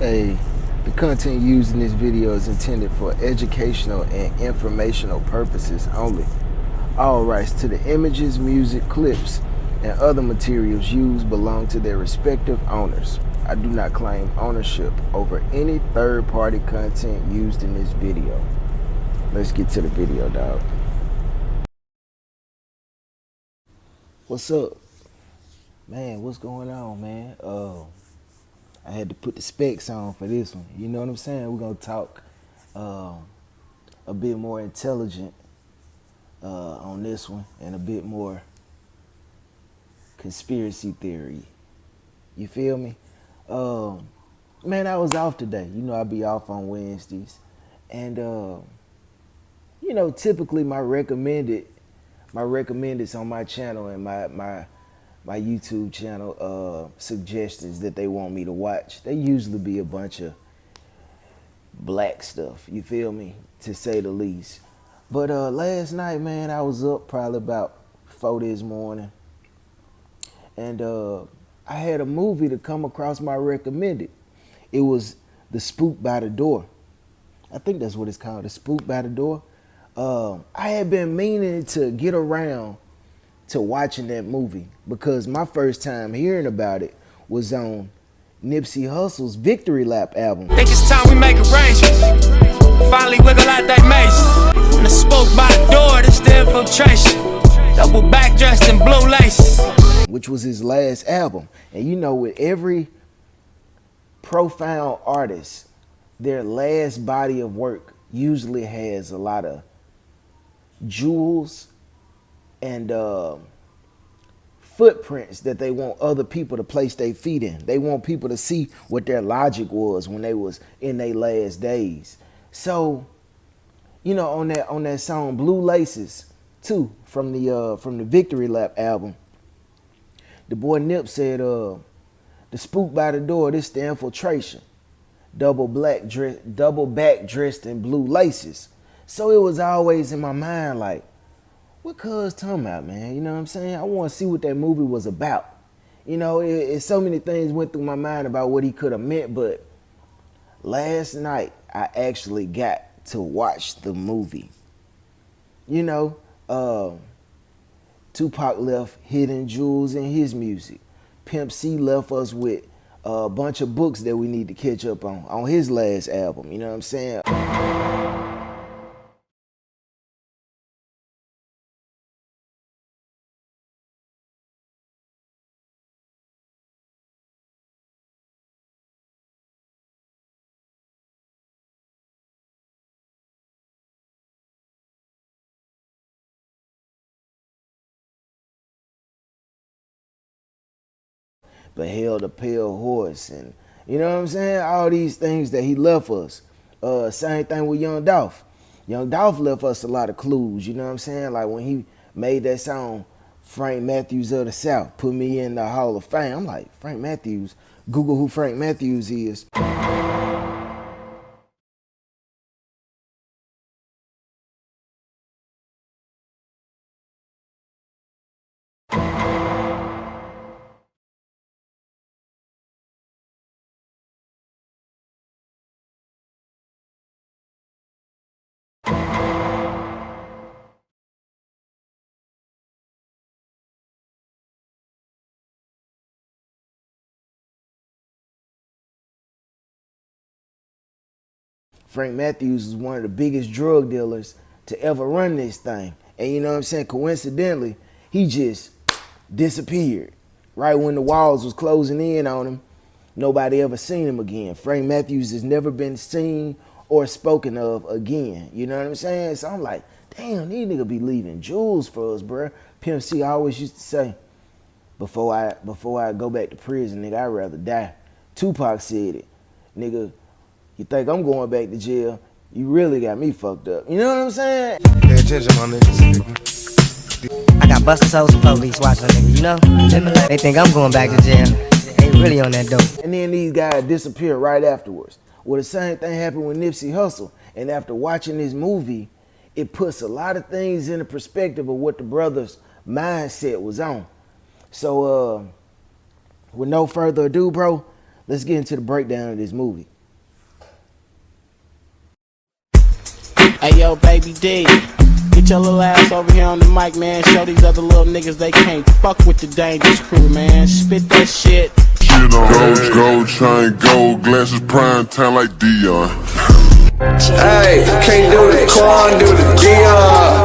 Hey, the content used in this video is intended for educational and informational purposes only. All rights to the images, music, clips, and other materials used belong to their respective owners. I do not claim ownership over any third-party content used in this video. Let's get to the video, dog. What's up? Man, what's going on, man? I had to put the specs on for this one. You know what I'm saying? We're gonna talk a bit more intelligent on this one and a bit more conspiracy theory. You feel me? Man, I was off today. You know, I be off on Wednesdays. And you know, typically my recommendeds on my channel and my YouTube channel suggestions that they want me to watch, they usually be a bunch of black stuff, you feel me, to say the least. But last night, man, I was up probably about 4 this morning, and I had a movie to come across my recommended. It was The Spook by the Door. I think that's what it's called, The Spook by the Door. I had been meaning to get around to watching that movie because my first time hearing about it was on Nipsey Hussle's Victory Lap album. Think it's time we make arrangements. Finally wiggle out that mace. When the spoke by the door, this the infiltration. Double back dressed in blue lace. Which was his last album. And you know, with every profound artist, their last body of work usually has a lot of jewels and footprints that they want other people to place their feet in. They want people to see what their logic was when they was in their last days. So, you know, on that song Blue Laces too, from the Victory Lap album, the boy Nip said, the spook by the door, this the infiltration. Double back dressed in blue laces. So it was always in my mind like, what cuz talking about, man? You know what I'm saying? I want to see what that movie was about. You know, so many things went through my mind about what he could have meant, but last night I actually got to watch the movie. You know, Tupac left hidden jewels in his music. Pimp C left us with a bunch of books that we need to catch up on his last album. You know what I'm saying? Beheld a pale horse, and you know what I'm saying? All these things that he left us. Same thing with Young Dolph. Young Dolph left us a lot of clues, you know what I'm saying? Like when he made that song, Frank Matthews of the South, put me in the Hall of Fame. I'm like, Frank Matthews? Google who Frank Matthews is. Frank Matthews is one of the biggest drug dealers to ever run this thing. And you know what I'm saying? Coincidentally, he just disappeared. Right when the walls was closing in on him, nobody ever seen him again. Frank Matthews has never been seen or spoken of again. You know what I'm saying? So I'm like, damn, these niggas be leaving jewels for us, bruh. Pimp C always used to say, before I go back to prison, nigga, I'd rather die. Tupac said it. Nigga, you think I'm going back to jail? You really got me fucked up. You know what I'm saying? Pay attention, my niggas. I got busted souls and police watching, nigga, you know? They think I'm going back to jail. They really on that dope. And then these guys disappear right afterwards. Well, the same thing happened with Nipsey Hussle. And after watching this movie, it puts a lot of things in the perspective of what the brother's mindset was on. So, with no further ado, bro, let's get into the breakdown of this movie. Hey yo, baby D, get your little ass over here on the mic, man. Show these other little niggas they can't fuck with the dangerous crew, man. Spit that shit. Gold chain, gold glasses, prime time like Dion. Hey, can't do the Quan, do the Dion.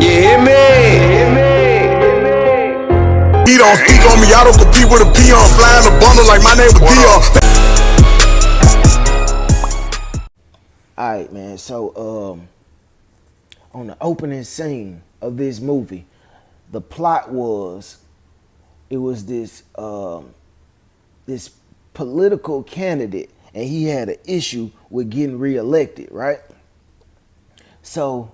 You hear me? He don't speak on me, I don't compete with a peon. Flying a bundle like my name was Dion. Alright, man, so on the opening scene of this movie, the plot was, it was this this political candidate, and he had an issue with getting reelected, right? So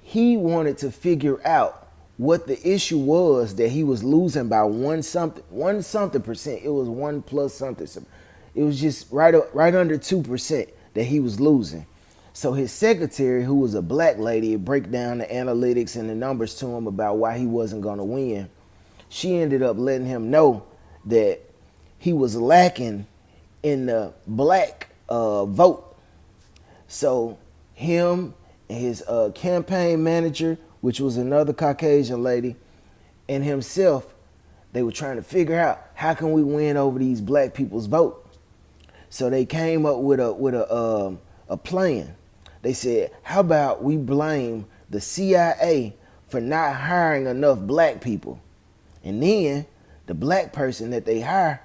he wanted to figure out what the issue was that he was losing by one something percent. It was 1 plus something. It was just right under 2% that he was losing. So his secretary, who was a black lady, break down the analytics and the numbers to him about why he wasn't going to win. She ended up letting him know that he was lacking in the black vote. So him and his campaign manager, which was another Caucasian lady, and himself, they were trying to figure out how can we win over these black people's vote. So they came up with a plan. They said, how about we blame the CIA for not hiring enough black people, and then the black person that they hire,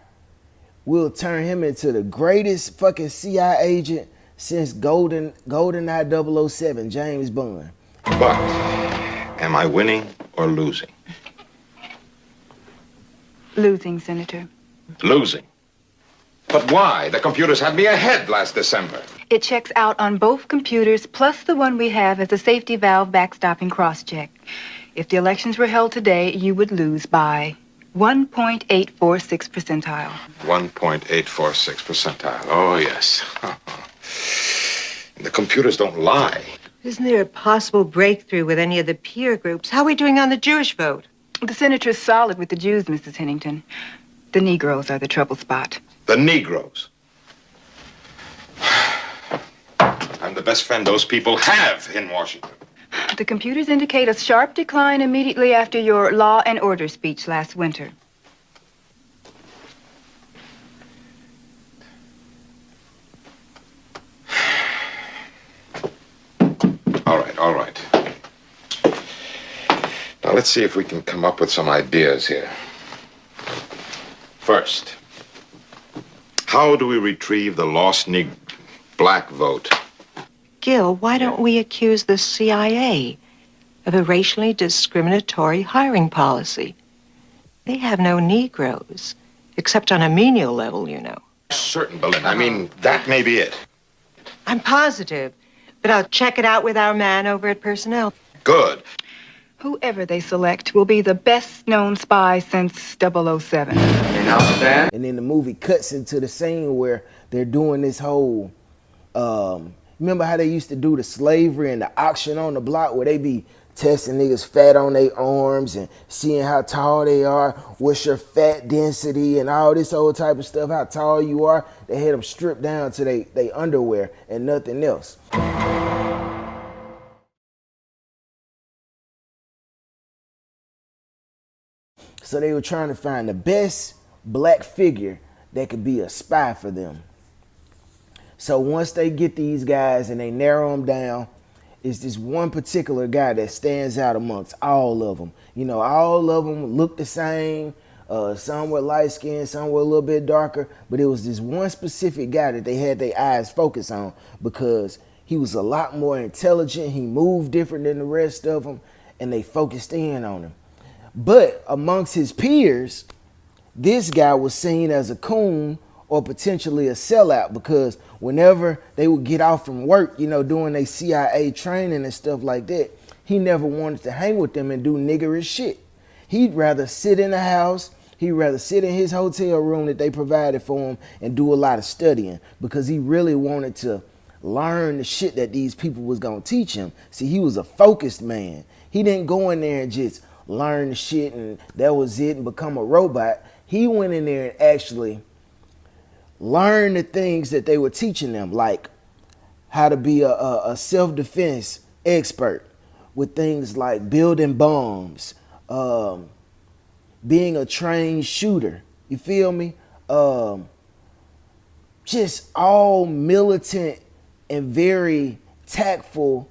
we'll turn him into the greatest fucking CIA agent since GoldenEye 007, James Bond. But am I winning or losing? Losing, Senator. Losing. But why? The computers had me ahead last December. It checks out on both computers, plus the one we have as a safety valve backstopping cross-check. If the elections were held today, you would lose by 1.846 percentile. 1.846 percentile. Oh, yes. The computers don't lie. Isn't there a possible breakthrough with any of the peer groups? How are we doing on the Jewish vote? The senator's solid with the Jews, Mrs. Hennington. The Negroes are the trouble spot. The Negroes. I'm the best friend those people have in Washington. The computers indicate a sharp decline immediately after your law and order speech last winter. All right. Now, let's see if we can come up with some ideas here. First, how do we retrieve the lost black vote? Gil, why don't we accuse the CIA of a racially discriminatory hiring policy? They have no Negroes, except on a menial level, you know. Certain, Belinda. I mean, that may be it. I'm positive, but I'll check it out with our man over at Personnel. Good. Whoever they select will be the best-known spy since 007. And then the movie cuts into the scene where they're doing this whole, remember how they used to do the slavery and the auction on the block where they be testing niggas fat on their arms and seeing how tall they are, what's your fat density and all this old type of stuff, how tall you are. They had them stripped down to they underwear and nothing else. So they were trying to find the best black figure that could be a spy for them. So once they get these guys and they narrow them down, it's this one particular guy that stands out amongst all of them. You know, all of them look the same. Some were light skinned, some were a little bit darker, but it was this one specific guy that they had their eyes focused on because he was a lot more intelligent. He moved different than the rest of them, and they focused in on him. But amongst his peers, this guy was seen as a coon or potentially a sellout because whenever they would get off from work, you know, doing their CIA training and stuff like that, he never wanted to hang with them and do niggerish shit. He'd rather sit in the house, he'd rather sit in his hotel room that they provided for him and do a lot of studying because he really wanted to learn the shit that these people was gonna teach him. See, he was a focused man. He didn't go in there and just learn the shit and that was it and become a robot. He went in there and actually learn the things that they were teaching them, like how to be a self-defense expert with things like building bombs, being a trained shooter. You feel me? Just all militant and very tactful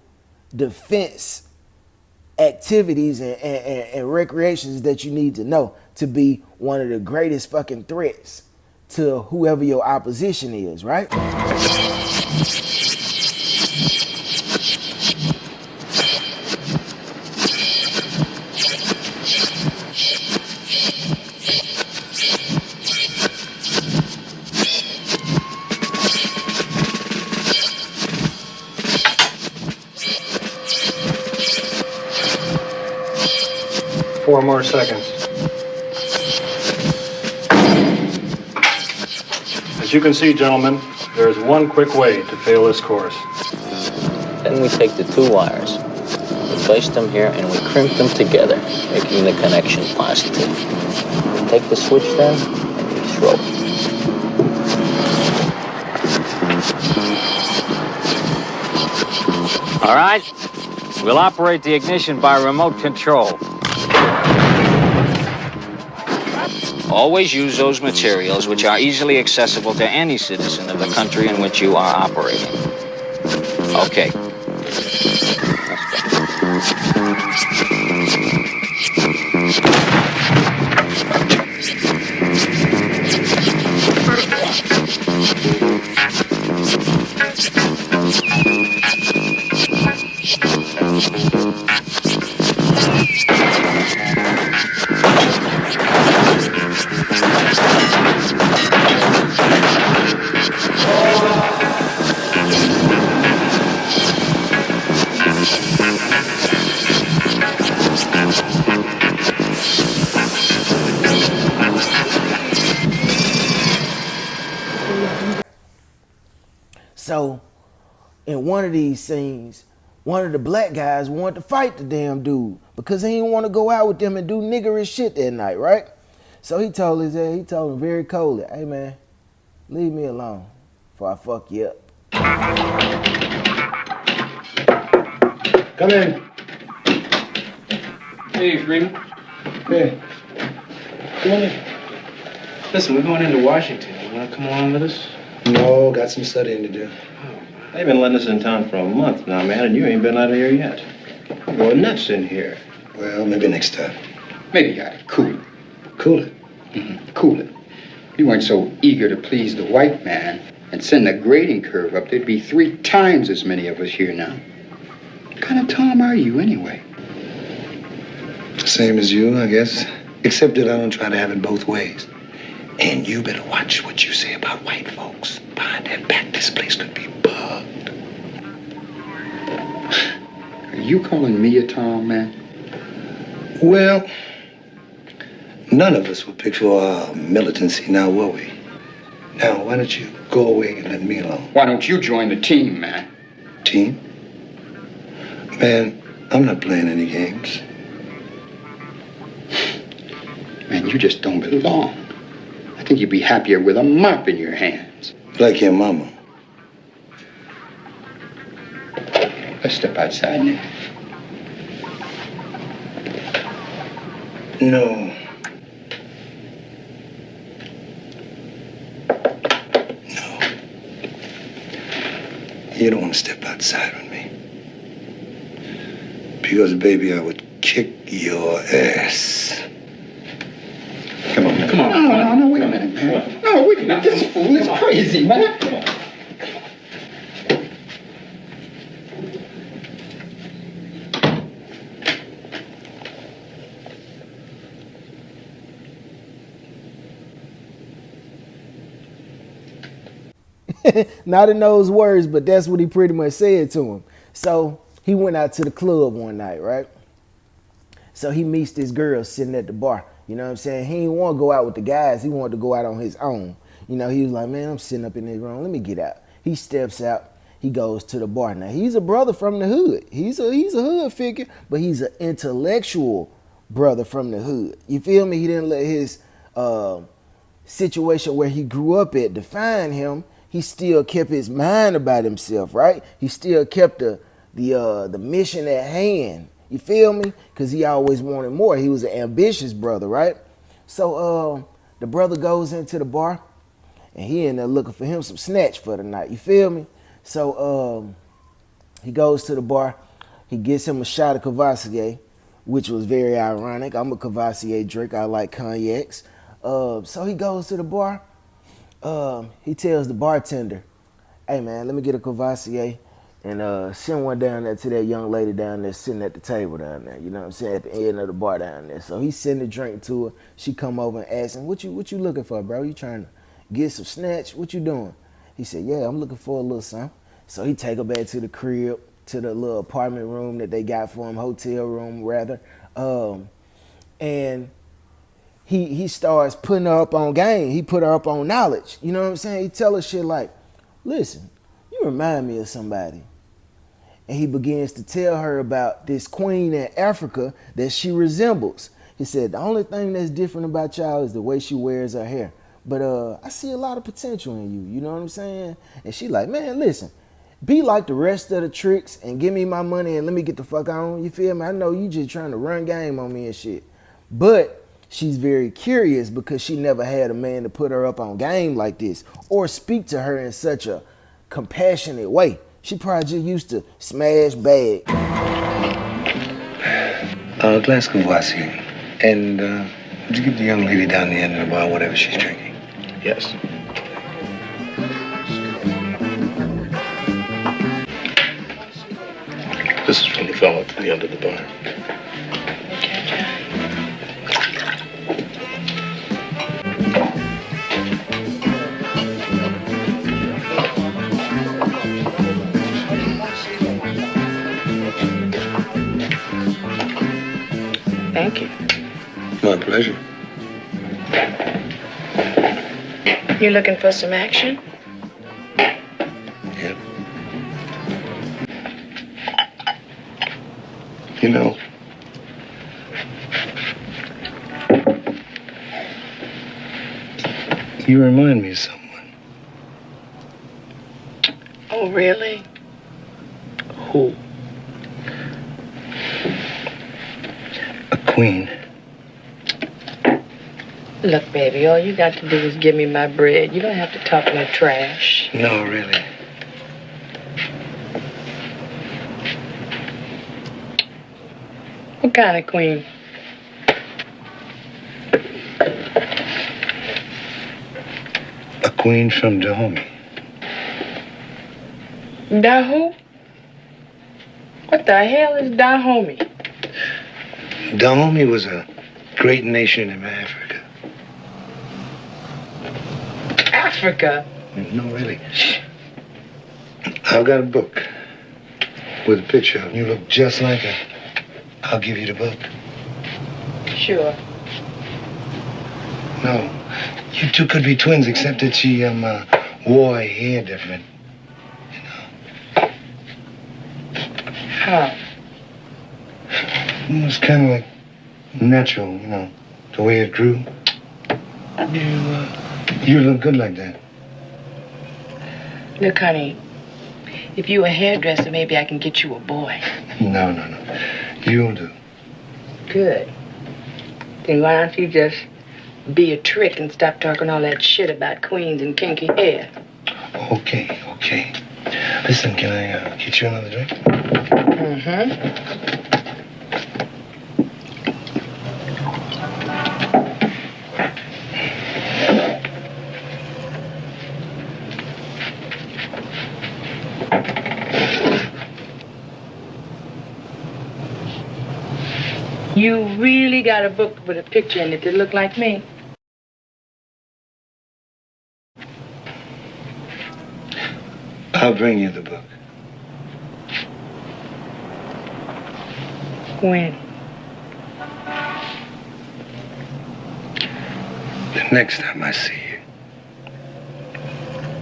defense activities and recreations that you need to know to be one of the greatest fucking threats to whoever your opposition is, right? 4 more seconds. As you can see, gentlemen, there is one quick way to fail this course. Then we take the 2 wires, we place them here, and we crimp them together, making the connection positive. We take the switch then, and we throw. All right, we'll operate the ignition by remote control. Always use those materials which are easily accessible to any citizen of the country in which you are operating. Okay. So, in one of these scenes, one of the black guys wanted to fight the damn dude because he didn't want to go out with them and do niggerish shit that night, right? So he told him very coldly, hey man, leave me alone before I fuck you up. Come in. Hey, Freeman. Hey. Come on in. Listen, we're going into Washington. You want to come along with us? No, got some studying to do. They've been letting us in town for a month now, man, and you ain't been out of here yet. You're going nuts in here. Well, maybe next time. Maybe you ought to cool it. Cool it? Mm-hmm. Cool it. If you weren't so eager to please the white man and send the grading curve up, there'd be 3 times as many of us here now. What kind of Tom are you, anyway? Same as you, I guess. Except that I don't try to have it both ways. And you better watch what you say about white folks. Behind their back, this place could be bugged. Are you calling me a Tom, man? Well, none of us were picked for our militancy, now were we? Now, why don't you go away and let me alone? Why don't you join the team, man? Team? Man, I'm not playing any games. Man, you just don't belong. I think you'd be happier with a mop in your hands. Like your mama. Let's step outside now. No. No. You don't want to step outside with me. Because, baby, I would kick your ass. Come on. No, wait a minute, man. No, wait a minute. This fool is crazy, man. Come on. Not in those words, but that's what he pretty much said to him. So he went out to the club one night, right? So he meets this girl sitting at the bar. You know what I'm saying? He didn't want to go out with the guys. He wanted to go out on his own. You know, he was like, man, I'm sitting up in this room. Let me get out. He steps out. He goes to the bar. Now, he's a brother from the hood. He's a hood figure, but he's an intellectual brother from the hood. You feel me? He didn't let his situation where he grew up at defined him, he still kept his mind about himself, right? He still kept the mission at hand. You feel me? Because he always wanted more. He was an ambitious brother, right? So the brother goes into the bar, and he ended up looking for him some snatch for the night. You feel me? So he goes to the bar. He gets him a shot of Cavassier, which was very ironic. I'm a Cavassier drinker. I like cognacs. So he goes to the bar. He tells the bartender, hey, man, let me get a Cavassier and send one down there to that young lady down there sitting at the table down there. You know what I'm saying? At the end of the bar down there. So he sent a drink to her. She come over and ask him, what you looking for, bro? You trying to get some snatch? What you doing? He said, yeah, I'm looking for a little something. So he take her back to the crib, to the little apartment room that they got for him, hotel room rather. And he starts putting her up on game. He put her up on knowledge. You know what I'm saying? He tell her shit like, listen, you remind me of somebody. And he begins to tell her about this queen in Africa that she resembles. He said, the only thing that's different about y'all is the way she wears her hair. But I see a lot of potential in you. You know what I'm saying? And she like, man, listen, be like the rest of the tricks and give me my money and let me get the fuck on. You feel me? I know you just trying to run game on me and shit. But she's very curious because she never had a man to put her up on game like this or speak to her in such a compassionate way. She probably just used to smash bag. A glass of Cavassier. And would you give the young lady down the end of the bar whatever she's drinking? Yes. This is from the fellow at the end of the bar. Thank you. My pleasure. You looking for some action? Yeah. You know, you remind me of someone. Oh, really? Who? A queen. Look, baby, all you got to do is give me my bread. You don't have to talk no trash. No, really. What kind of queen? A queen from Dahomey. Daho? What the hell is Dahomey? Dahomey was a great nation in Africa. Africa? No, really. I've got a book with a picture of you. You look just like her. I'll give you the book. Sure. No. You two could be twins, except that she wore her hair different. How? It was kind of like natural, you know, the way it grew. You look good like that. Look, honey, if you a hairdresser, maybe I can get you a boy. No. You'll do. Good. Then why don't you just be a trick and stop talking all that shit about queens and kinky hair? Okay. Listen, can I get you another drink? Mm-hmm. You really got a book with a picture in it that look like me? I'll bring you the book. When? The next time I see you.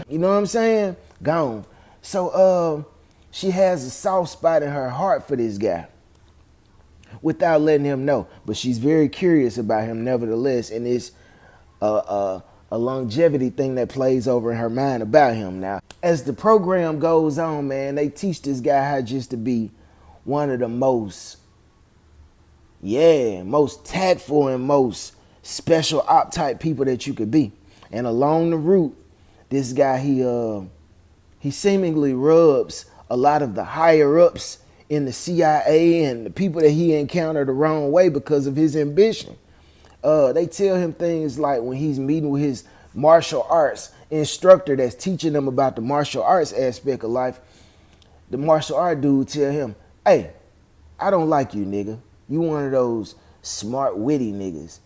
You know what I'm saying? Gone. So she has a soft spot in her heart for this guy without letting him know. But she's very curious about him nevertheless. And it's a a longevity thing that plays over in her mind about him. Now, as the program goes on, man, they teach this guy how just to be one of the most tactful and most special op type people that you could be. And along the route, this guy, he seemingly rubs a lot of the higher ups in the CIA and the people that he encountered the wrong way because of his ambition. They tell him things like when he's meeting with his martial arts instructor that's teaching him about the martial arts aspect of life, the martial art dude tell him, hey, I don't like you, nigga. You one of those smart, witty niggas.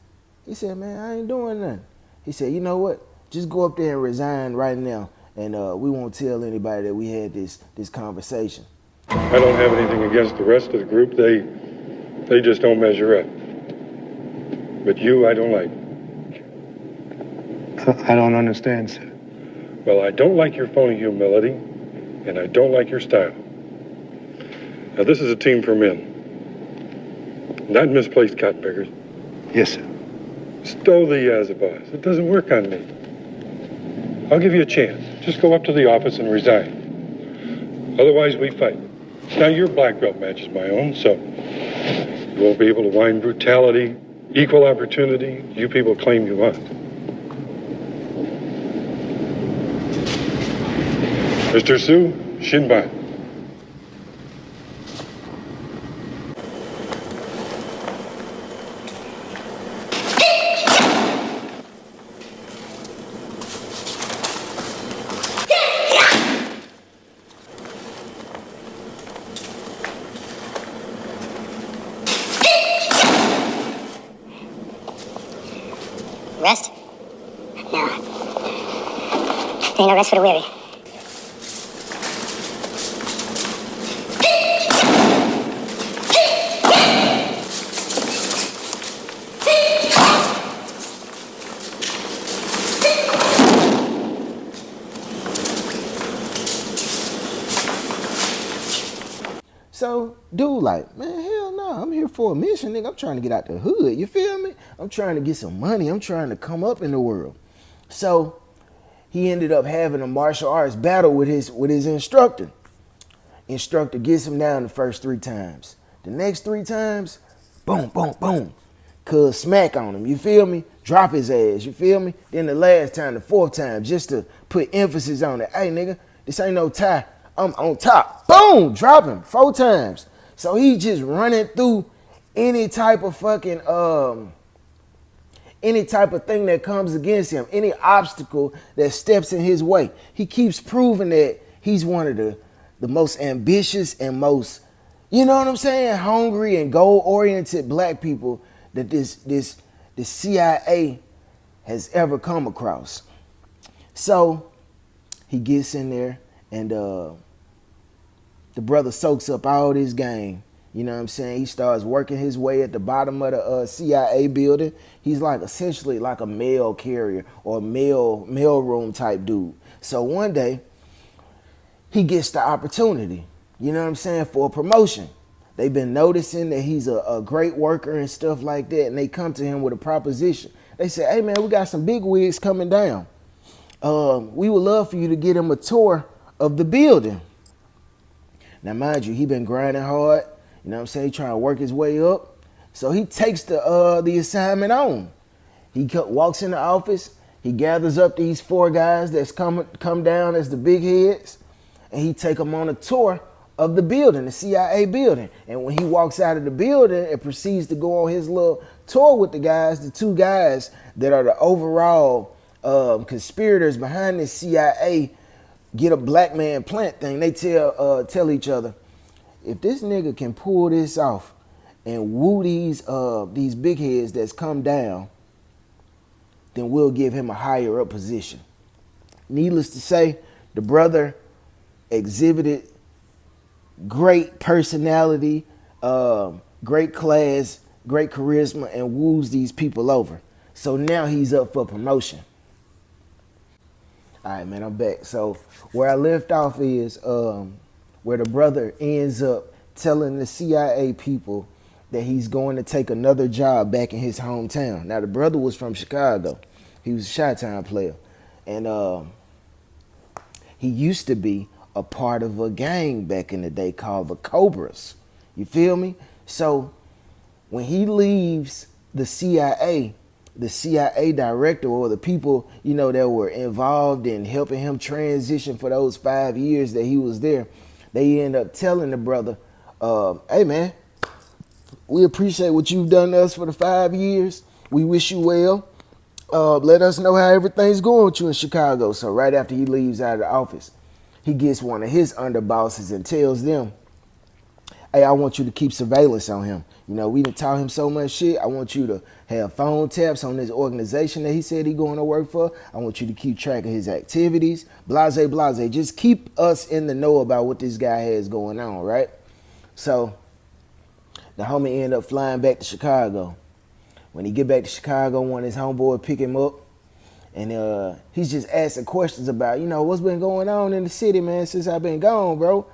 He said, man, I ain't doing nothing. He said, you know what? Just go up there and resign right now, and we won't tell anybody that we had this conversation. I don't have anything against the rest of the group. They just don't measure up. But you, I don't like. I don't understand, sir. Well, I don't like your phony humility, and I don't like your style. Now, this is a team for men. Not misplaced cotton-pickers. Yes, sir. Stow the as a boss. It doesn't work on me. I'll give you a chance. Just go up to the office and resign. Otherwise, we fight. Now, your black belt matches my own, so you won't be able to whine brutality, equal opportunity you people claim you want. Mr. Sue, Shinbai. Rest? No. Ain't no rest for the weary. So, dude, like, man, hell no, I'm here for a mission, nigga. I'm trying to get out the hood, you feel me? I'm trying to get some money. I'm trying to come up in the world. So, he ended up having a martial arts battle with his instructor. Instructor gets him down the first 3 times. The next 3 times, boom, boom, boom. Cuz smack on him, you feel me? Drop his ass, you feel me? Then the last time, the 4th time, just to put emphasis on it. Hey, nigga, this ain't no tie. I'm on top. Boom! Drop him 4 times. So he just running through any type of fucking any type of thing that comes against him, any obstacle that steps in his way. He keeps proving that he's one of the most ambitious and most, you know what I'm saying, hungry and goal-oriented black people that the CIA has ever come across. So he gets in there and the brother soaks up all this game. You know what I'm saying? He starts working his way at the bottom of the CIA building. He's like essentially like a mail carrier or a mail room type dude. So one day, he gets the opportunity, you know what I'm saying, for a promotion. They've been noticing that he's a great worker and stuff like that, and they come to him with a proposition. They say, hey, man, we got some big wigs coming down. We would love for you to get him a tour of the building. Now, mind you, he been grinding hard. You know what I'm saying? Trying to work his way up. So he takes the assignment on. He walks in the office. He gathers up these 4 guys that's come down as the big heads. And he take them on a tour of the building, the CIA building. And when he walks out of the building and proceeds to go on his little tour with the guys, the 2 guys that are the overall conspirators behind this CIA get a black man plant thing. They tell each other, if this nigga can pull this off and woo these big heads that's come down, then we'll give him a higher up position. Needless to say, the brother exhibited great personality, great class, great charisma, and woos these people over. So now he's up for promotion. All right, man, I'm back. So where I left off is where the brother ends up telling the CIA people that he's going to take another job back in his hometown. Now, the brother was from Chicago. He was a Chi-Town player. And he used to be a part of a gang back in the day called the Cobras. You feel me? So when he leaves the CIA director or the people, you know, that were involved in helping him transition for those 5 years that he was there, they end up telling the brother, hey man, we appreciate what you've done to us for the 5 years. We wish you well. Let us know how everything's going with you in Chicago. So right after he leaves out of the office, he gets one of his underbosses and tells them, hey, I want you to keep surveillance on him. You know, we done taught him so much shit. I want you to have phone taps on this organization that he said he going to work for. I want you to keep track of his activities. Blase, blase. Just keep us in the know about what this guy has going on, right? So the homie ended up flying back to Chicago. When he get back to Chicago, one of his homeboy pick him up. And he's just asking questions about, you know, what's been going on in the city, man, since I've been gone, bro.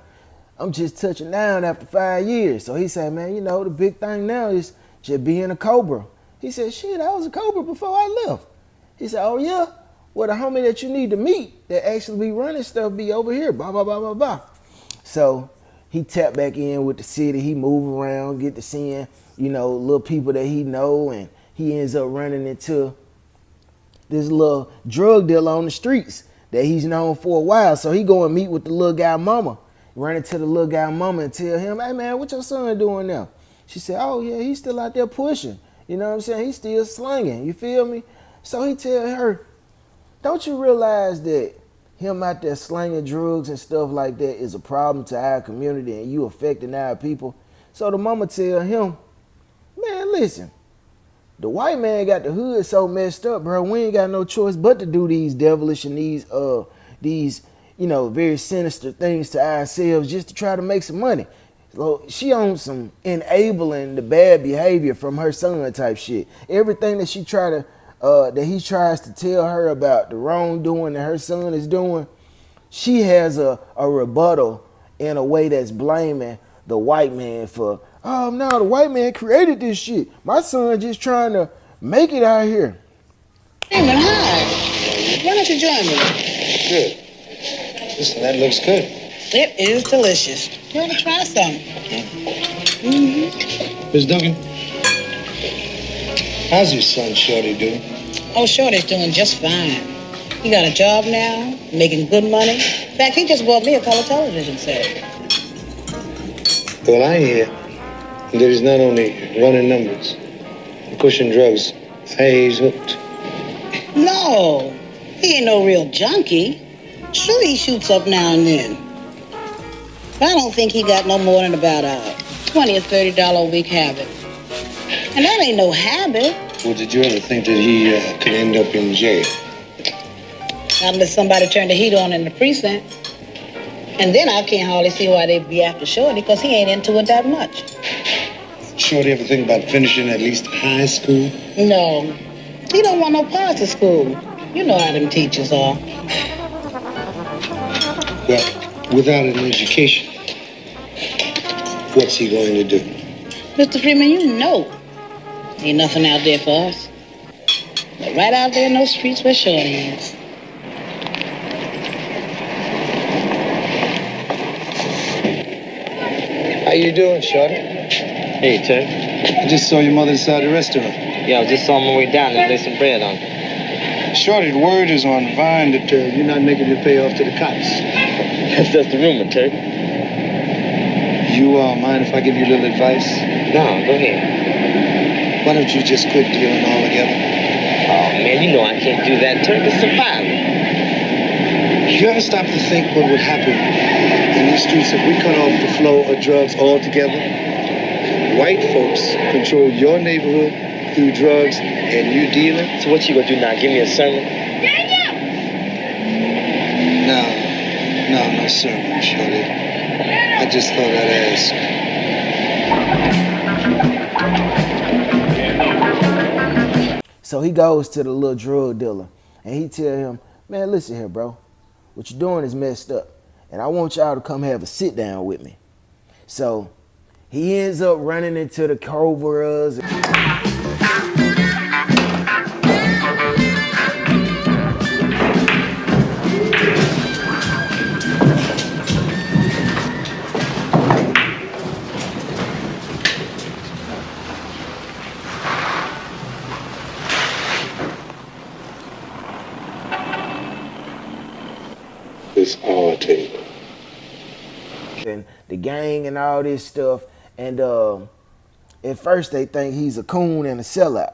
I'm just touching down after 5 years. So he said, man, you know, the big thing now is just being a Cobra. He said, shit, I was a Cobra before I left. He said, oh, yeah? Well, the homie that you need to meet that actually be running stuff be over here, blah, blah, blah, blah, blah. So he tapped back in with the city. He moved around, get to seeing, you know, little people that he know, and he ends up running into this little drug dealer on the streets that he's known for a while. So he go and meet with the little guy mama, run into the little guy mama and tell him, hey man, what your son doing now? She said, oh yeah, he's still out there pushing. You know what I'm saying? He's still slinging, you feel me? So he tell her, don't you realize that him out there slinging drugs and stuff like that is a problem to our community and you affecting our people? So the mama tell him, man, listen, the white man got the hood so messed up, bro. We ain't got no choice but to do these devilish and these, you know, very sinister things to ourselves just to try to make some money. So she on some enabling the bad behavior from her son type shit. Everything that he tries to tell her about the wrongdoing that her son is doing, she has a rebuttal in a way that's blaming the white man for, oh no, the white man created this shit. My son just trying to make it out here. Raymond, hi. Why don't you join me? Good. Listen, that looks good. It is delicious. You want to try some? Miss Duncan, how's your son, Shorty, doing? Oh, Shorty's doing just fine. He got a job now, making good money. In fact, he just bought me a color television set. Well, I hear that he's not only running numbers, pushing drugs. He's hooked. No, he ain't no real junkie. Sure, he shoots up now and then. But I don't think he got no more than about a $20 or $30 a week habit. And that ain't no habit. Well, did you ever think that he could end up in jail? Not unless somebody turned the heat on in the precinct. And then I can't hardly see why they'd be after Shorty, because he ain't into it that much. Shorty ever think about finishing at least high school? No. He don't want no parts of school. You know how them teachers are. Well, without an education, what's he going to do? Mr. Freeman, you know ain't nothing out there for us. But right out there in those streets where Shorty is. How you doing, Shorty? Hey, Ted. I just saw your mother inside the restaurant. Yeah, I just saw my way down and lay some bread on. Shorty, the word is on Vine that you're not making your payoff to the cops. That's just the rumor, Ted. You mind if I give you a little advice? No, go ahead. Why don't you just quit dealing altogether? Oh, man, you know I can't do that, Turk. It's survival. You ever stop to think what would happen in these streets if we cut off the flow of drugs altogether? White folks control your neighborhood through drugs and you dealing. So what you gonna do now? Give me a sermon? No sermon, Shorty. I just thought I'd ask. So he goes to the little drug dealer and he tell him, man, listen here, bro. What you're doing is messed up. And I want y'all to come have a sit down with me. So he ends up running into the Cobras. this our table. And the gang and all this stuff. And at first they think he's a coon and a sellout.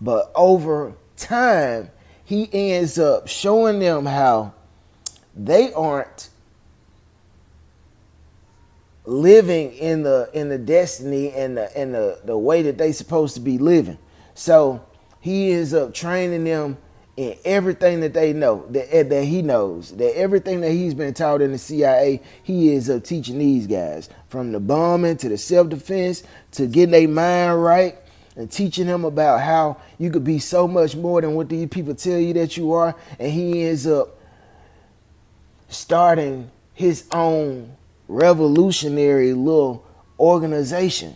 But over time, he ends up showing them how they aren't living in the destiny and the way that they supposed to be living. So he ends up training them in everything that they know, that he knows, that everything that he's been taught in the CIA, he ends up teaching these guys, from the bombing to the self-defense to getting their mind right, and teaching them about how you could be so much more than what these people tell you that you are. And he ends up starting his own revolutionary little organization.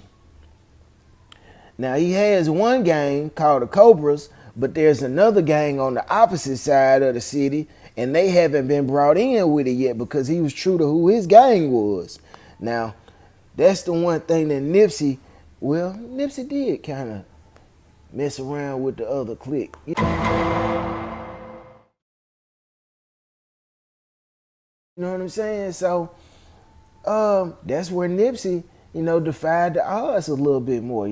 Now he has one gang called the Cobras, but there's another gang on the opposite side of the city, and they haven't been brought in with it yet because he was true to who his gang was. Now, that's the one thing that Nipsey did kind of mess around with the other clique. You know what I'm saying? So that's where Nipsey, defied the odds a little bit more.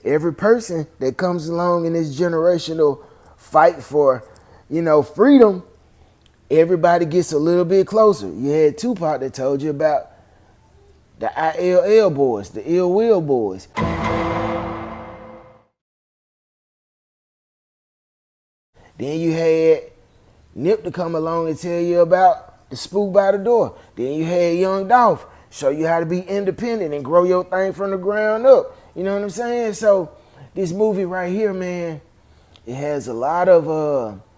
Every person that comes along in this generational fight for, freedom, everybody gets a little bit closer. You had Tupac that told you about the ILL boys, the Ill Will boys. Then you had Nip to come along and tell you about the Spook by the door. Then you had Young Dolph show you how to be independent and grow your thing from the ground up. You know what I'm saying? So this movie right here, man, it has a lot of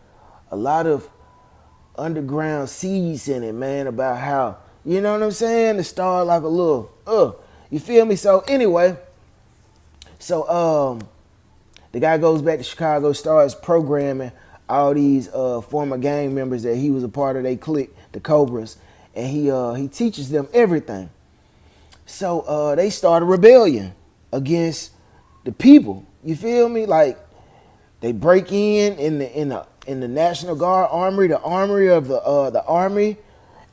underground seeds in it, man, about how, you know what I'm saying, to start like a little, you feel me? So anyway, the guy goes back to Chicago, starts programming all these former gang members that he was a part of their clique, the Cobras, and he teaches them everything. So they start a rebellion against the people. You feel me? Like they break in the National Guard armory, the armory of the army,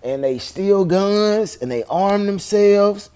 and they steal guns and they arm themselves.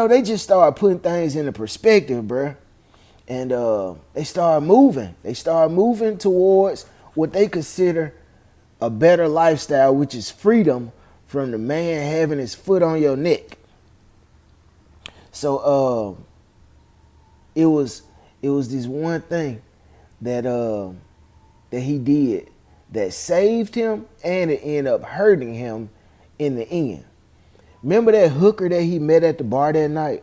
They just start putting things into perspective, bruh. And they start moving. They start moving towards what they consider a better lifestyle, which is freedom from the man having his foot on your neck. So it was this one thing that he did that saved him, and it ended up hurting him in the end. Remember that hooker that he met at the bar that night?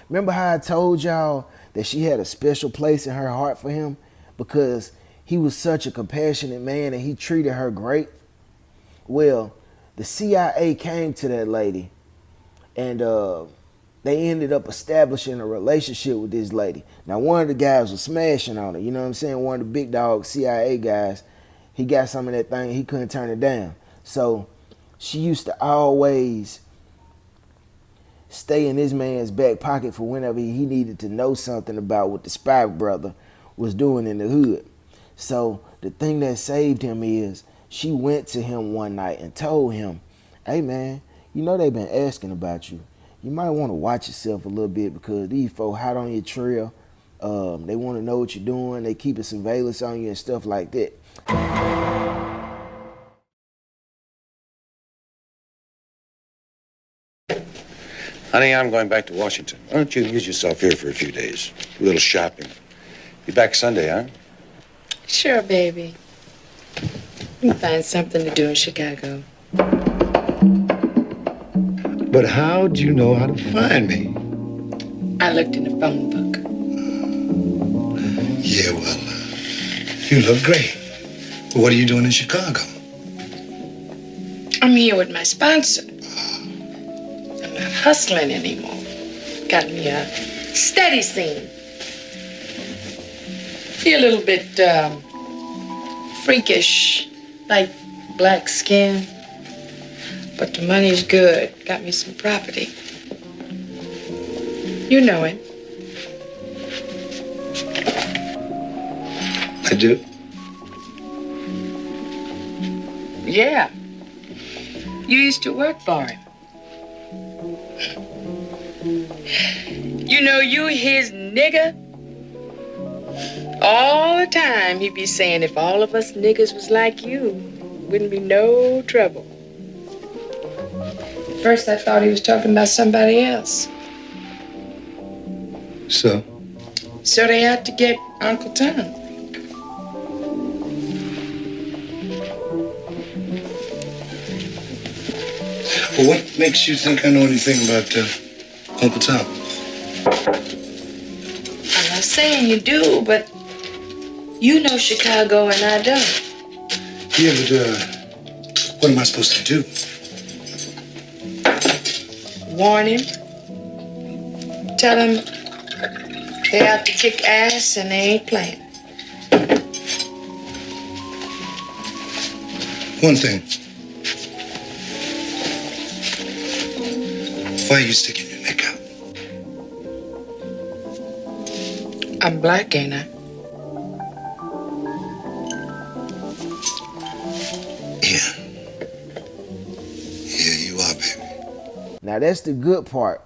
Remember how I told y'all that she had a special place in her heart for him because he was such a compassionate man and he treated her great? Well, the CIA came to that lady, and they ended up establishing a relationship with this lady. Now, one of the guys was smashing on her. You know what I'm saying? One of the big dog CIA guys, he got some of that thing. He couldn't turn it down. So she used to always stay in this man's back pocket for whenever he needed to know something about what the spy brother was doing in the hood. So the thing that saved him is she went to him one night and told him, hey man, you know they've been asking about you. You might want to watch yourself a little bit because these folks hot on your trail. They want to know what you're doing. They keeping surveillance on you and stuff like that. Honey, I'm going back to Washington. Why don't you amuse yourself here for a few days? A little shopping. Be back Sunday, huh? Sure, baby. We can find something to do in Chicago. But how'd you know how to find me? I looked in the phone book. Yeah, well, you look great. But what are you doing in Chicago? I'm here with my sponsor. I'm not hustling anymore. Got me a steady scene. Feel a little bit freakish, like black skin. But the money's good. Got me some property. You know it. I do? Yeah. You used to work for him. You know you his nigga? All the time he'd be saying if all of us niggas was like you, wouldn't be no trouble. At first I thought he was talking about somebody else. So? So they had to get Uncle Tom. Well, what makes you think I know anything about Uncle Tom? I'm not saying you do, but you know Chicago and I don't. Yeah, but what am I supposed to do? Warn him. Tell him they have to kick ass and they ain't playing. One thing. Why are you sticking your neck out? I'm black, ain't I? Yeah. Yeah, you are, baby. Now that's the good part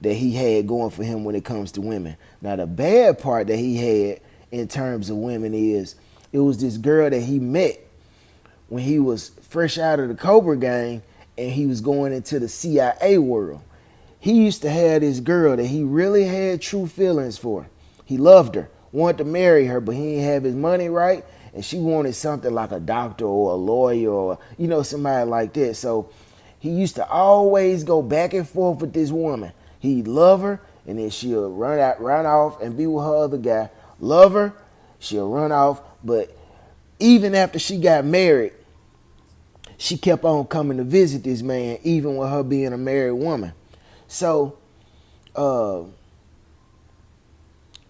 that he had going for him when it comes to women. Now the bad part that he had in terms of women is it was this girl that he met when he was fresh out of the Cobra gang and he was going into the CIA world. He used to have this girl that he really had true feelings for. He loved her, wanted to marry her, but he didn't have his money right, and she wanted something like a doctor or a lawyer or, you know, somebody like that. So he used to always go back and forth with this woman. He'd love her, and then she'll run off and be with her other guy. Love her, she'll run off, but even after she got married, she kept on coming to visit this man, even with her being a married woman. So,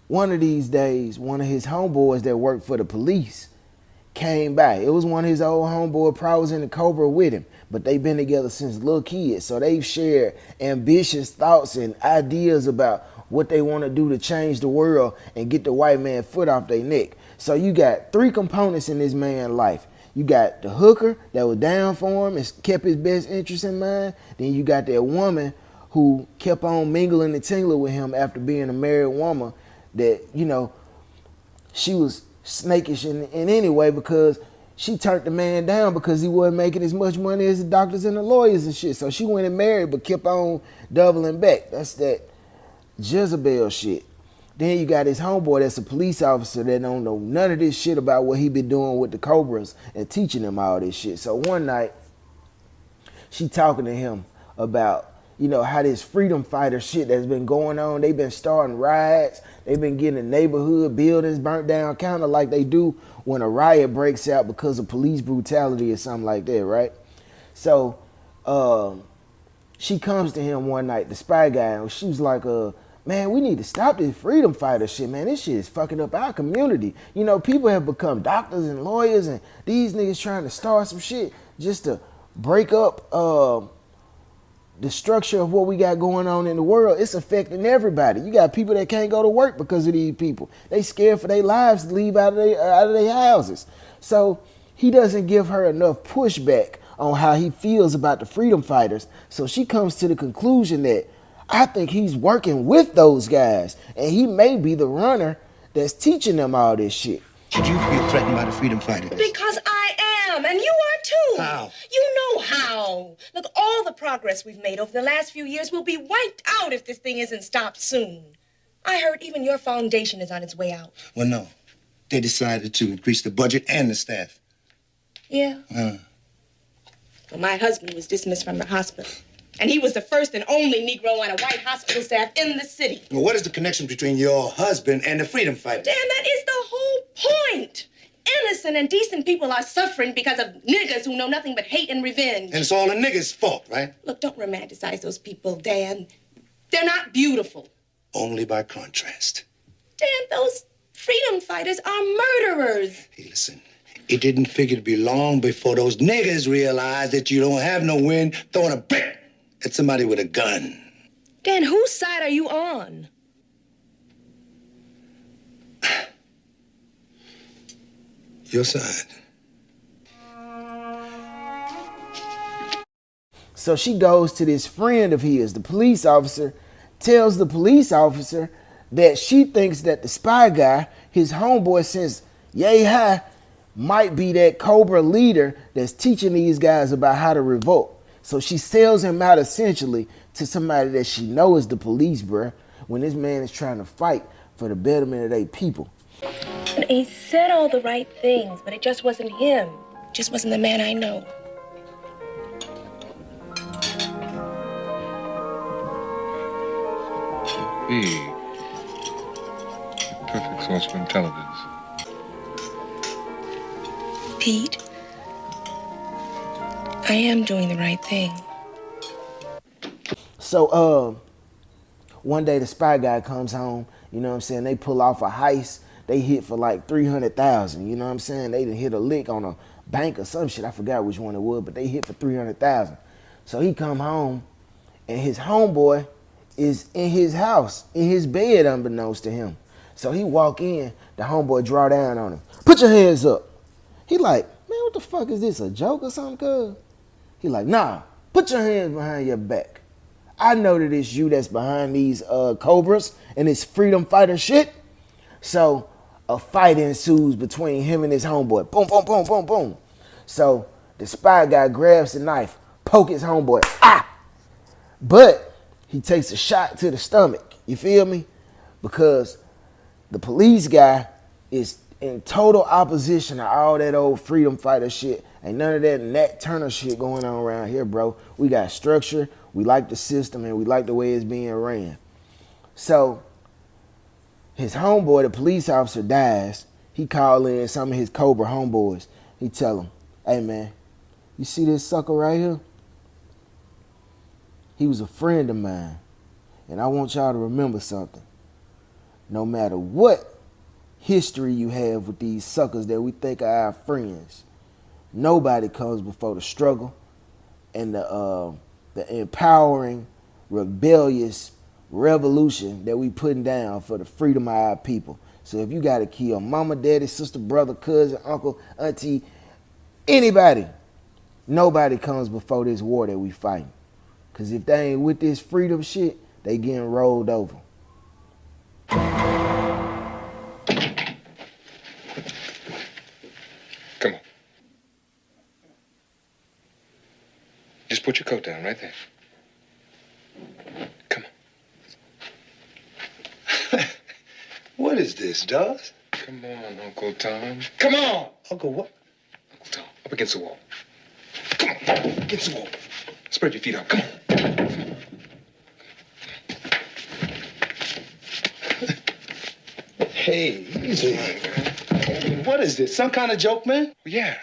one of these days, one of his homeboys that worked for the police came by. It was one of his old homeboys, probably was in the Cobra with him, but they've been together since little kids. So they've shared ambitious thoughts and ideas about what they want to do to change the world and get the white man foot off their neck. So you got three components in this man's life. You got the hooker that was down for him and kept his best interest in mind. Then you got that woman who kept on mingling and tingling with him after being a married woman that, you know, she was snakish in any way because she turned the man down because he wasn't making as much money as the doctors and the lawyers and shit. So she went and married but kept on doubling back. That's that Jezebel shit. Then you got his homeboy that's a police officer that don't know none of this shit about what he been doing with the Cobras and teaching them all this shit. So one night, she talking to him about, you know, how this freedom fighter shit that's been going on. They've been starting riots. They've been getting neighborhood buildings burnt down, kind of like they do when a riot breaks out because of police brutality or something like that, right? So she comes to him one night, the spy guy, and she was like, man, we need to stop this freedom fighter shit, man. This shit is fucking up our community. You know, people have become doctors and lawyers, and these niggas trying to start some shit just to break up the structure of what we got going on in the world. It's affecting everybody. You got people that can't go to work because of these people. They scared for their lives to leave out of their houses. So he doesn't give her enough pushback on how he feels about the freedom fighters. So she comes to the conclusion that I think he's working with those guys, and he may be the runner that's teaching them all this shit. Should you feel threatened by the freedom fighters? Because I am, and you are too. How? You know how. Look, all the progress we've made over the last few years will be wiped out if this thing isn't stopped soon. I heard even your foundation is on its way out. Well, no. They decided to increase the budget and the staff. Yeah? Well, my husband was dismissed from the hospital. And he was the first and only Negro on a white hospital staff in the city. Well, what is the connection between your husband and the freedom fighters? Dan, that is the whole point. Innocent and decent people are suffering because of niggas who know nothing but hate and revenge. And it's all the niggas' fault, right? Look, don't romanticize those people, Dan. They're not beautiful. Only by contrast. Dan, those freedom fighters are murderers. Hey, listen. It didn't figure to be long before those niggas realized that you don't have no wind throwing a brick at somebody with a gun. Dan, whose side are you on? Your side. So she goes to this friend of his, the police officer, tells the police officer that she thinks that the spy guy, his homeboy since yay high, might be that Cobra leader that's teaching these guys about how to revolt. So she sells him out essentially to somebody that she knows is the police, bruh, when this man is trying to fight for the betterment of their people. And he said all the right things, but it just wasn't him. Just wasn't the man I know. Hey, perfect source for intelligence. Pete, I am doing the right thing. So, one day the spy guy comes home, you know what I'm saying? They pull off a heist. They hit for like 300,000, you know what I'm saying? They done hit a lick on a bank or some shit. I forgot which one it was, but they hit for 300,000. So he come home and his homeboy is in his house, in his bed, unbeknownst to him. So he walk in, the homeboy draw down on him. Put your hands up. He like, man, what the fuck is this, a joke or something, cuz? He like, nah, put your hands behind your back. I know that it's you that's behind these Cobras and this freedom fighter shit. So a fight ensues between him and his homeboy. Boom, boom, boom, boom, boom. So the spy guy grabs the knife, poke his homeboy. Ah! But he takes a shot to the stomach. You feel me? Because the police guy is in total opposition to all that old freedom fighter shit. Ain't none of that Nat Turner shit going on around here, bro. We got structure, we like the system, and we like the way it's being ran. So his homeboy, the police officer, dies. He called in some of his Cobra homeboys. He tell them, hey man, you see this sucker right here? He was a friend of mine. And I want y'all to remember something. No matter what history you have with these suckers that we think are our friends, nobody comes before the struggle and the empowering, rebellious revolution that we putting down for the freedom of our people. So if you got to kill mama, daddy, sister, brother, cousin, uncle, auntie, anybody, nobody comes before this war that we fighting. Because if they ain't with this freedom shit, they getting rolled over. Come on. Just put your coat down right there. Come on. What is this, Dawes? Come on, Uncle Tom. Come on! Uncle what? Uncle Tom, up against the wall. Come on, against the wall. Spread your feet out. Come on. Hey, easy. What is this? Some kind of joke, man? Yeah,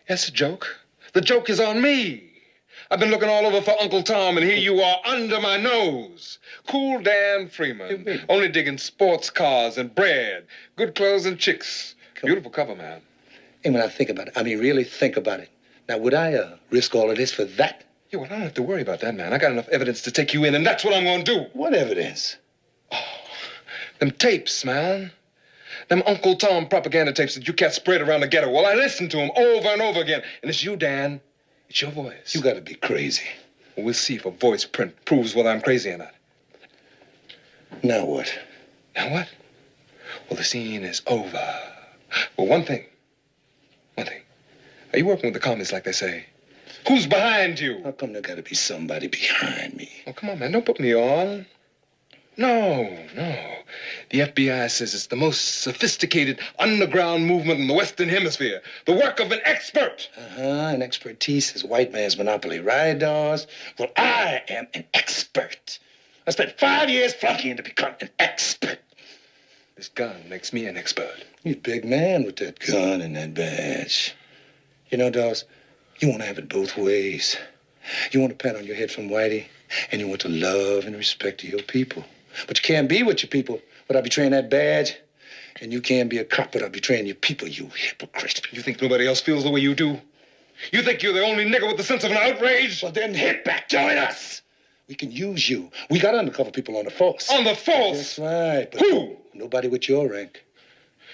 that's a joke. The joke is on me. I've been looking all over for Uncle Tom, and here you are under my nose. Cool Dan Freeman. Only digging sports cars and bread, good clothes and chicks. Beautiful cover, man. And when I think about it, I mean, really think about it. Now, would I risk all of this for that? Yeah, well, I don't have to worry about that, man. I got enough evidence to take you in, and that's what I'm going to do. What evidence? Oh, them tapes, man. Them Uncle Tom propaganda tapes that you cats spread around the ghetto. Well, I listened to them over and over again. And it's you, Dan. It's your voice. You gotta be crazy. Well, we'll see if a voice print proves whether I'm crazy or not. Now what? Now what? Well, the scene is over. Well, one thing. Are you working with the commies like they say? Who's behind you? How come there gotta be somebody behind me? Oh, come on, man. Don't put me on. No. The FBI says it's the most sophisticated underground movement in the Western Hemisphere. The work of an expert. An expertise is white man's monopoly, right, Dawes? Well, I am an expert. I spent 5 years flunking to become an expert. This gun makes me an expert. You're a big man with that gun and that badge. You know, Dawes, you want to have it both ways. You want a pat on your head from Whitey, and you want to love and respect your people. But you can't be with your people without betraying that badge. And you can't be a cop without betraying your people, you hypocrite. You think nobody else feels the way you do? You think you're the only nigger with the sense of an outrage? Well, then hit back, join us. We can use you. We got undercover people on the force. On the force? That's right. But who? Nobody with your rank.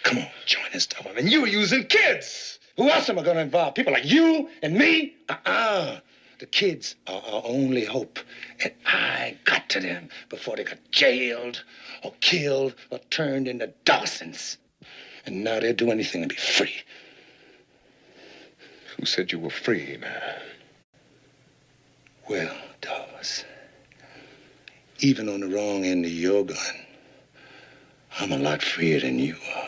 Come on, join us, Dawes. And you're using kids. Who else am I going to involve? People like you and me? The kids are our only hope. And I got to them before they got jailed or killed or turned into Dawsons. And now they'll do anything to be free. Who said you were free, man? Well, Dawes, even on the wrong end of your gun, I'm a lot freer than you are.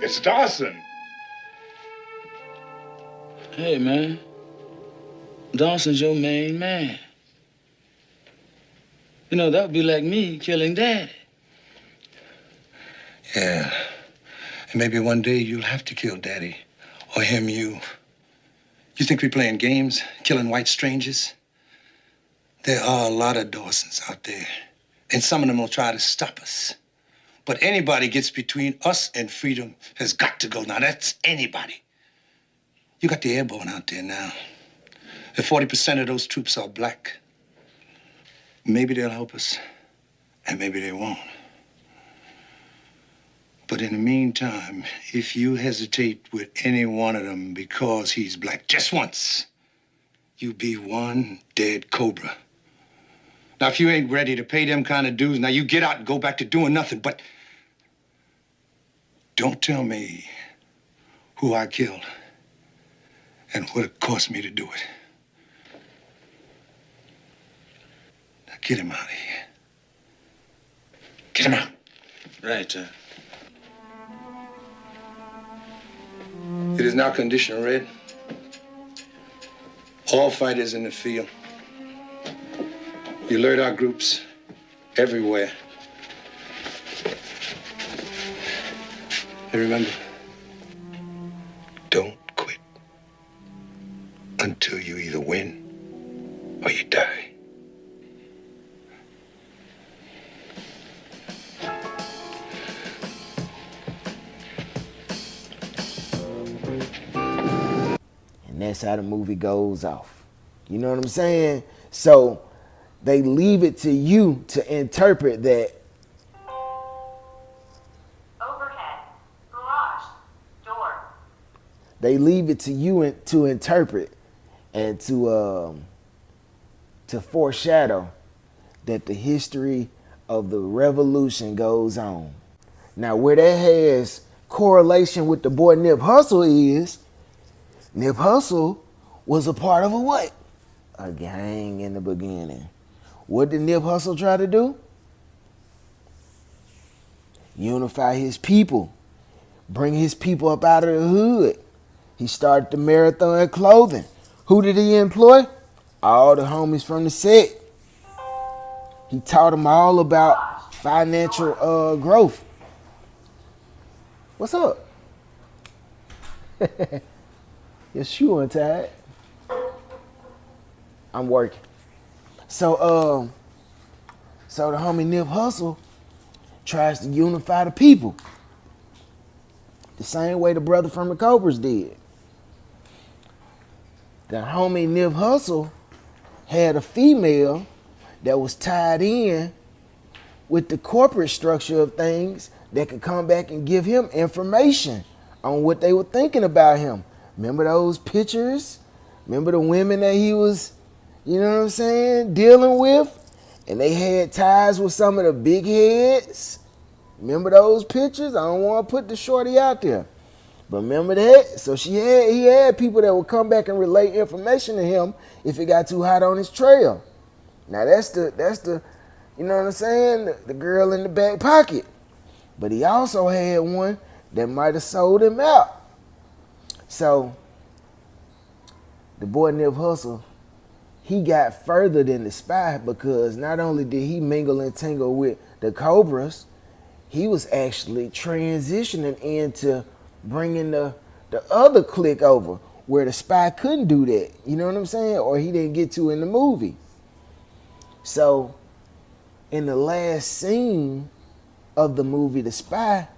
It's Dawson. Hey, man. Dawson's your main man. You know, that would be like me killing Daddy. Yeah. And maybe one day you'll have to kill Daddy. Or him, you. You think we're playing games, killing white strangers? There are a lot of Dawsons out there. And some of them will try to stop us. But anybody gets between us and freedom has got to go. Now, that's anybody. You got the airborne out there now. If 40% of those troops are black, maybe they'll help us, and maybe they won't. But in the meantime, if you hesitate with any one of them because he's black just once, you be one dead cobra. Now, if you ain't ready to pay them kind of dues, now you get out and go back to doing nothing. But don't tell me who I killed and what it cost me to do it. Now, get him out of here. Get him out. Right, It is now condition red. All fighters in the field. You alert our groups everywhere. And remember, And that's how the movie goes off. You know what I'm saying? So they leave it to you to interpret that. Overhead. Garage. Door. They leave it to you to interpret and to foreshadow that the history of the revolution goes on. Now, where that has correlation with the boy Nip Hussle is, Nip Hussle was a part of a what? A gang in the beginning. What did Nip Hussle try to do? Unify his people. Bring his people up out of the hood. He started the Marathon Clothing. Who did he employ? All the homies from the set. He taught them all about financial growth. What's up? Your shoe untied. I'm working. So the homie Nip Hussle tries to unify the people. The same way the brother from the Cobras did. The homie Nip Hussle had a female that was tied in with the corporate structure of things that could come back and give him information on what they were thinking about him. Remember those pictures? Remember the women that he was, you know what I'm saying, dealing with? And they had ties with some of the big heads. Remember those pictures? I don't want to put the shorty out there. But remember that? So he had people that would come back and relate information to him if it got too hot on his trail. Now that's the you know what I'm saying? The girl in the back pocket. But he also had one that might have sold him out. So the boy Nip Hussle, he got further than the spy because not only did he mingle and tingle with the Cobras, he was actually transitioning into bringing the other clique over where the spy couldn't do that. You know what I'm saying? Or he didn't get to in the movie. So in the last scene of the movie The Spy,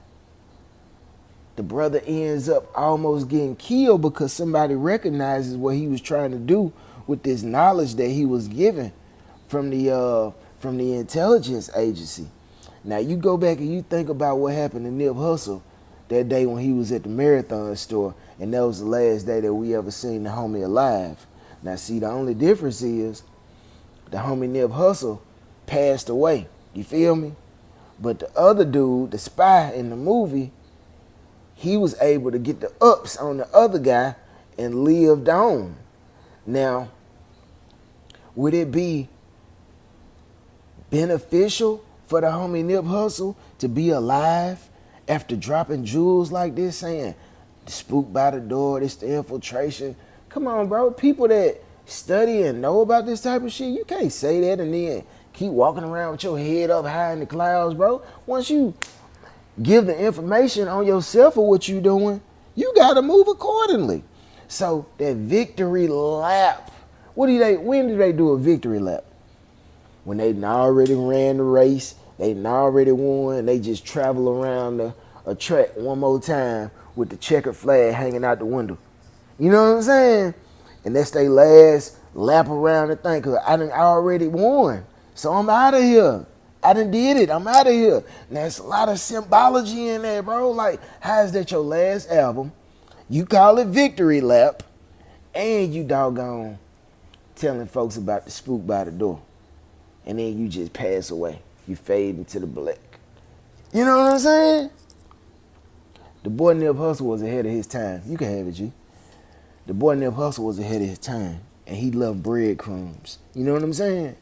the brother ends up almost getting killed because somebody recognizes what he was trying to do with this knowledge that he was given from the intelligence agency. Now you go back and you think about what happened to Nip Hussle that day when he was at the Marathon store, and that was the last day that we ever seen the homie alive. Now see, the only difference is the homie Nip Hussle passed away. You feel me? But the other dude, the spy in the movie, he was able to get the ups on the other guy and lived on. Now, would it be beneficial for the homie Nip Hussle to be alive after dropping jewels like this, saying, the spook by the door, this the infiltration? Come on, bro. People that study and know about this type of shit, you can't say that and then keep walking around with your head up high in the clouds, bro. Once you give the information on yourself or what you doing, you got to move accordingly. So that victory lap, when do they do a victory lap? When they already ran the race, they already won, and they just travel around a track one more time with the checkered flag hanging out the window. You know what I'm saying? And that's their last lap around the thing, because I already won. So I'm out of here. I done did it. I'm out of here. Now, there's a lot of symbology in there, bro. Like, how is that your last album? You call it Victory Lap, and you doggone telling folks about the spook by the door. And then you just pass away. You fade into the black. You know what I'm saying? The boy Nip Hussle was ahead of his time. You can have it, G. The boy Nip Hussle was ahead of his time, and he loved breadcrumbs. You know what I'm saying?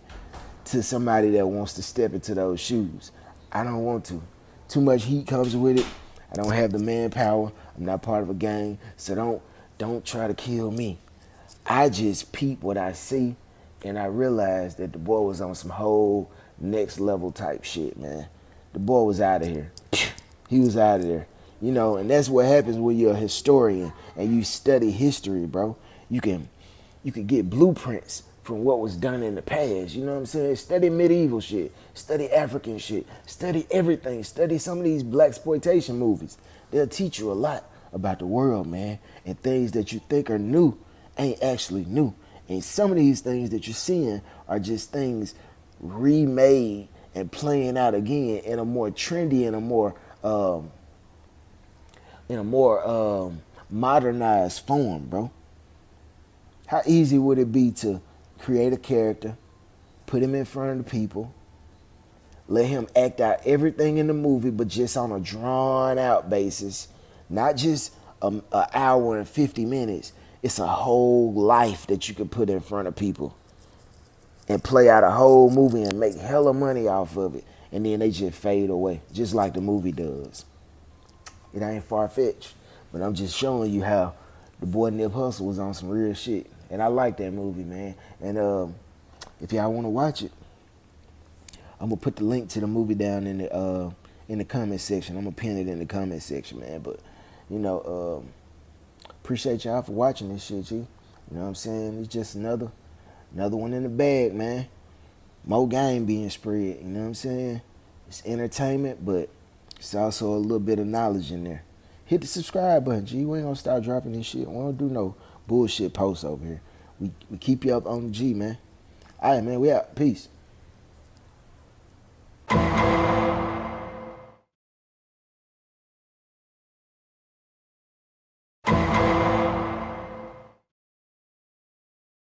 To somebody that wants to step into those shoes. I don't want to. Too much heat comes with it. I don't have the manpower. I'm not part of a gang, so don't try to kill me. I just peep what I see, and I realized that the boy was on some whole next level type shit, man. The boy was out of here. He was out of there. You know, and that's what happens when you're a historian and you study history, bro. You can get blueprints from what was done in the past. You know what I'm saying? Study medieval shit. Study African shit. Study everything. Study some of these blaxploitation movies. They'll teach you a lot about the world, man, and things that you think are new ain't actually new. And some of these things that you're seeing are just things remade and playing out again in a more trendy and a more modernized form, bro. How easy would it be to create a character, put him in front of the people, let him act out everything in the movie, but just on a drawn out basis, not just an hour and 50 minutes. It's a whole life that you can put in front of people and play out a whole movie and make hella money off of it. And then they just fade away, just like the movie does. It ain't far-fetched, but I'm just showing you how the boy Nip Hussle was on some real shit. And I like that movie, man. And if y'all want to watch it, I'm gonna put the link to the movie down in the comment section. I'm gonna pin it in the comment section, man. But you know, appreciate y'all for watching this shit, G. You know what I'm saying? It's just another one in the bag, man. More game being spread. You know what I'm saying? It's entertainment, but it's also a little bit of knowledge in there. Hit the subscribe button, G. We ain't gonna start dropping this shit. We don't do no bullshit posts over here. We keep you up on the G, man. All right, man. We out. Peace.